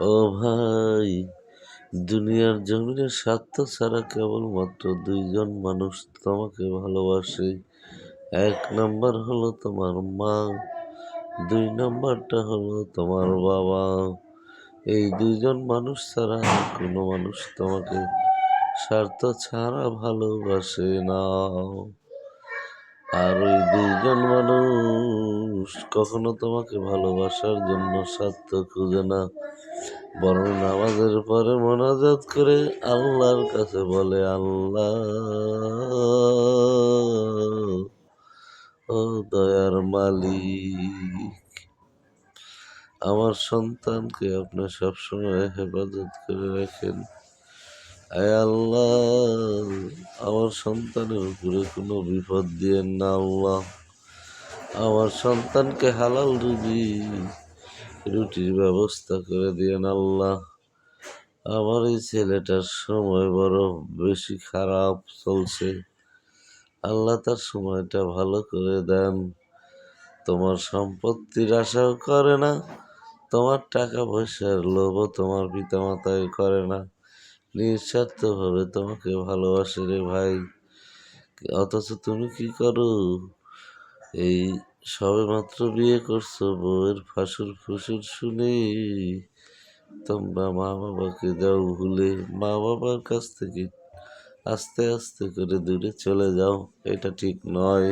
ও ভাই, দুনিয়ার জমিনে স্বার্থ ছাড়া কেবলমাত্র দুইজন মানুষ তোমাকে ভালোবাসে। এক নাম্বার হলো তোমার মা, দুই নাম্বারটা হলো তোমার বাবা। এই দুইজন মানুষ ছাড়া আর কোনো মানুষ তোমাকে স্বার্থ ছাড়া ভালোবাসে না। আর ওই দুইজন মানুষ কখনো তোমাকে ভালোবাসার জন্য স্বার্থ খুঁজে না, বরং নামাজের পরে মোনাজাত করে আল্লাহর কাছে বলে, আল্লাহ ও দয়ার মালিক, আমার সন্তানকে আপনি সবসময় হেফাজত করে রাখেন। আয় আল্লাহ, আমার সন্তানের উপরে কোনো বিপদ দিয়েন না আল্লাহ। আমার সন্তানকে হালাল রুটির ব্যবস্থা করে দিয়েন আল্লাহ। আমার এই ছেলেটার সময় বড় বেশি খারাপ চলছে, আল্লাহ তার সময়টা ভালো করে দেন। তোমার সম্পত্তির আশাও করে না, তোমার টাকা পয়সার লোভও তোমার পিতামাতায় করে না, নিঃস্বার্থভাবে তোমাকে ভালোবাসে রে ভাই। অথচ তুমি কি করো? এই সবে মাত্র বিয়ে করছো, বউয়ের ফাঁসুর ফুসুর শুনে তোমরা মা বাবাকে যাও ভুলে, মা বাবার কাছ থেকে আস্তে আস্তে করে দূরে চলে যাও। এটা ঠিক নয়।